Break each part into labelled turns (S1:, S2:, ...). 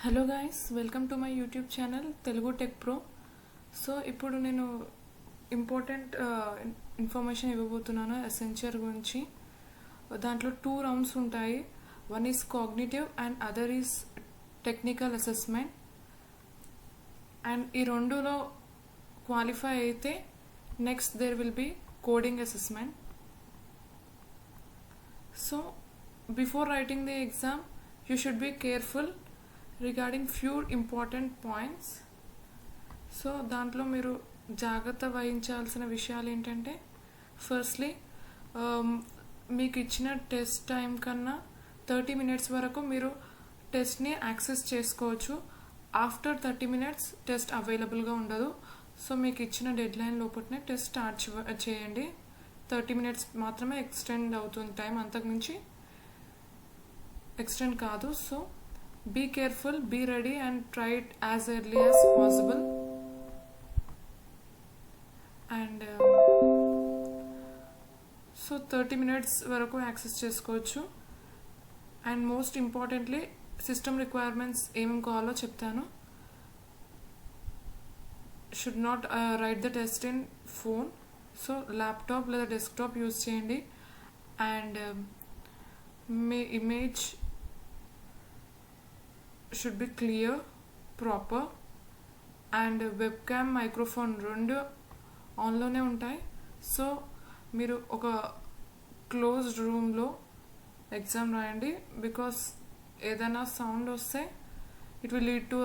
S1: Hello guys, welcome to my YouTube channel Telugu tech pro. So ఇప్పుడు నేను important information ఇవ్వబోతున్నాను essential గురించి. దాంట్లో 2 రౌండ్స్ ఉంటాయి. One is cognitive and other is technical assessment. And ఈ రెండులో క్వాలిఫై అయితే next there will be coding assessment. So before writing the exam you should be careful regarding few important points. సో దాంట్లో మీరు జాగ్రత్త వహించాల్సిన విషయాలు ఏంటంటే, ఫస్ట్లీ మీకు ఇచ్చిన టెస్ట్ టైం కన్నా 30 minutes వరకు మీరు టెస్ట్ని యాక్సెస్ చేసుకోవచ్చు. ఆఫ్టర్ 30 minutes టెస్ట్ అవైలబుల్గా ఉండదు. సో మీకు ఇచ్చిన డెడ్ లైన్ లోపలనే టెస్ట్ స్టార్ట్ చేయండి. 30 minutes మాత్రమే ఎక్స్టెండ్ అవుతుంది టైం, అంతకుమించి ఎక్స్టెండ్ కాదు. So be careful, be ready and try it as early as possible. And so 30 minutes వరకు యాక్సెస్ చేసుకోవచ్చు. And most importantly system requirements ఏమేమి కావాలో చెప్తాను. Should not write the test in phone. So laptop లేదా desktop use చేయండి. And మీ image should be clear, proper, and webcam, microphone రెండు ఆన్లోనే ఉంటాయి. సో మీరు ఒక క్లోజ్డ్ రూమ్లో ఎగ్జామ్ రాయండి. బికాస్ ఏదైనా సౌండ్ వస్తే it will lead to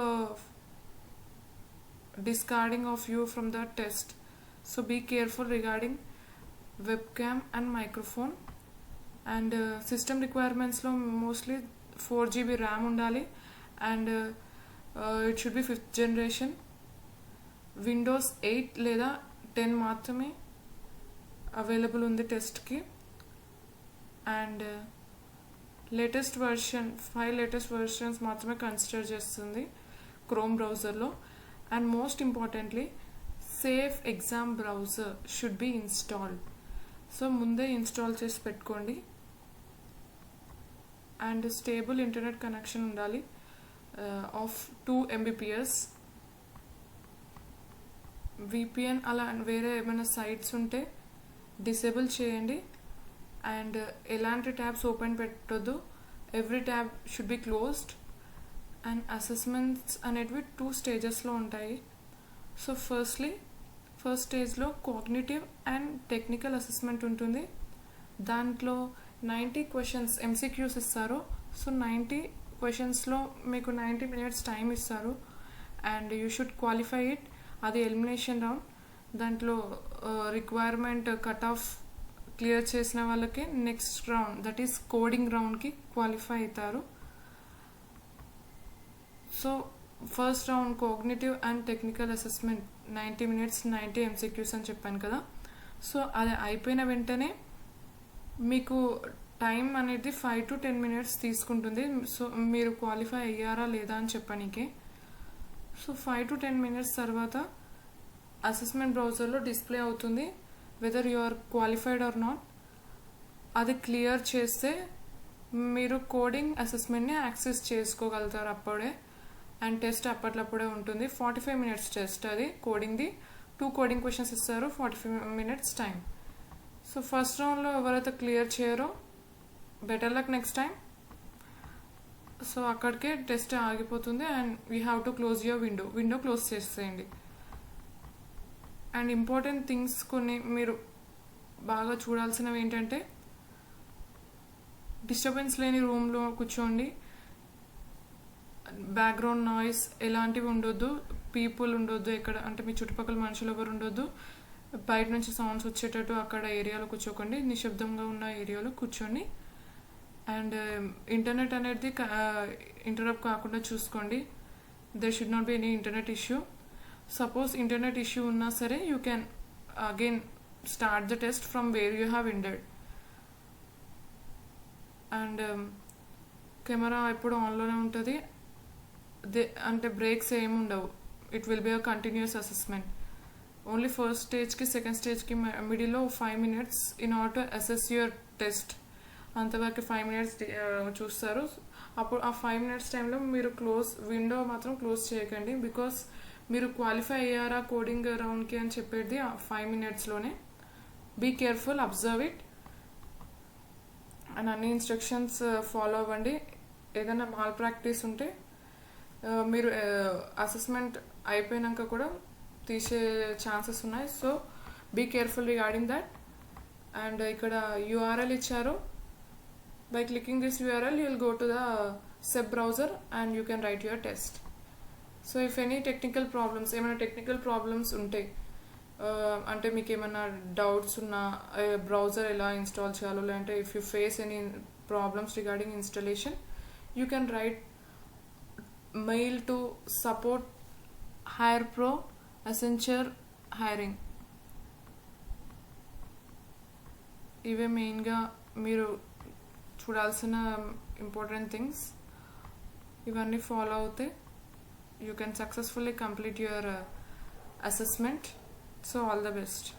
S1: discarding of you from the test. So be careful regarding webcam and microphone. And system requirements లో mostly 4 GB RAM ఉండాలి. And it should be 5th generation. Windows 8 లేదా 10 మాత్రమే available ఉంది టెస్ట్కి. And latest version 5 latest versions మాత్రమే consider చేస్తుంది chrome బ్రౌజర్లో. And most importantly safe exam browser should be installed. So ముందే ఇన్స్టాల్ చేసి పెట్టుకోండి. అండ్ స్టేబుల్ ఇంటర్నెట్ కనెక్షన్ ఉండాలి ఆఫ్ 2 Mbps. VPN అలా వేరే ఏమైనా సైట్స్ ఉంటే డిసేబుల్ చేయండి. అండ్ ఎలాంటి ట్యాబ్స్ ఓపెన్ పెట్టొద్దు. Every tab should be closed. And assessments అనేటివి 2 స్టేజెస్లో ఉంటాయి. సో ఫస్ట్ స్టేజ్లో కాగ్నిటివ్ అండ్ టెక్నికల్ అసెస్మెంట్ ఉంటుంది. దాంట్లో 90 questions MCQs ఇస్తారు. సో 90 questions మీకు 90 minutes టైం ఇస్తారు. And you should qualify it. అది ఎలిమినేషన్ రౌండ్. దాంట్లో రిక్వైర్మెంట్ కట్ ఆఫ్ క్లియర్ చేసిన వాళ్ళకి next round, that is coding రౌండ్కి క్వాలిఫై అవుతారు. So first round cognitive and technical assessment 90 minutes 90 MCQs అని చెప్పాను కదా. సో అది అయిపోయిన వెంటనే మీకు టైం అనేది 5 to 10 minutes తీసుకుంటుంది. సో మీరు క్వాలిఫై అయ్యారా లేదా అని చెప్పడానికి. సో 5 to 10 minutes తర్వాత అసెస్మెంట్ బ్రౌజర్లో డిస్ప్లే అవుతుంది whether you are qualified or not. అది క్లియర్ చేస్తే మీరు కోడింగ్ అసెస్మెంట్ని యాక్సెస్ చేసుకోగలుగుతారు అప్పుడే. అండ్ టెస్ట్ అప్పట్లప్పుడే ఉంటుంది. 45 minutes టెస్ట్ అది కోడింగ్ది. 2 కోడింగ్ క్వశ్చన్స్ ఇస్తారు, 45 minutes టైం. సో ఫస్ట్ రౌండ్లో ఎవరైతే క్లియర్ చేయరో better luck next time. So అక్కడికే టెస్ట్ ఆగిపోతుంది. And you have to close your window close చేసేయండి. అండ్ ఇంపార్టెంట్ థింగ్స్ కొన్ని మీరు బాగా చూడాల్సినవి ఏంటంటే, డిస్టర్బెన్స్ లేని రూమ్లో కూర్చోండి. బ్యాక్గ్రౌండ్ నాయిస్ ఎలాంటివి ఉండొద్దు. పీపుల్ ఉండొద్దు ఎక్కడ, అంటే మీ చుట్టుపక్కల మనుషులు ఎవరు ఉండొద్దు. బయట నుంచి సౌండ్స్ వచ్చేటట్టు అక్కడ ఏరియాలో కూర్చోకండి. నిశ్శబ్దంగా ఉన్న ఏరియాలో కూర్చోండి. అండ్ ఇంటర్నెట్ అనేది ఇంటరప్ట్ కాకుండా చూసుకోండి. There should not be any internet issue. Suppose internet issue ఉన్నా సరే you can again start the test from where you have ended. And camera ఎప్పుడు ఆన్లోనే ఉంటుంది. అంటే బ్రేక్స్ ఏమి ఉండవు. It will be a continuous assessment. Only first స్టేజ్కి second స్టేజ్కి మిడిల్లో 5 minutes in order to assess your test. అంతవరకు 5 మినిట్స్ చూస్తారు. అప్పుడు ఆ 5 మినిట్స్ టైంలో మీరు విండో మాత్రం క్లోజ్ చేయకండి, బికాస్ మీరు క్వాలిఫై అయ్యారా కోడింగ్ రౌండ్కి అని చెప్పేది ఆ 5 మినిట్స్లోనే. Be careful, observe it and అన్ని ఇన్స్ట్రక్షన్స్ ఫాలో అవ్వండి. ఏదైనా మాల్ ప్రాక్టీస్ ఉంటే మీరు అసెస్మెంట్ అయిపోయినాక కూడా తీసే ఛాన్సెస్ ఉన్నాయి. So be careful regarding that. And ఇక్కడ URL ఇచ్చారు. By clicking this URL, you will go to the SEP browser and you can write your test. So if any technical problems, ఏమైనా technical problems ఉంటే, అంటే మీకు ఏమైనా doubts ఉన్నా browser ఎలా install చేయాలో, లేదంటే if you face any problems regarding installation, you can write mail to support HirePro Accenture hiring. ఇవే మెయిన్గా మీరు చూడాల్సిన ఇంపార్టెంట్ థింగ్స్. ఇవన్నీ ఫాలో అవుతే you can successfully complete your assessment. So all the best.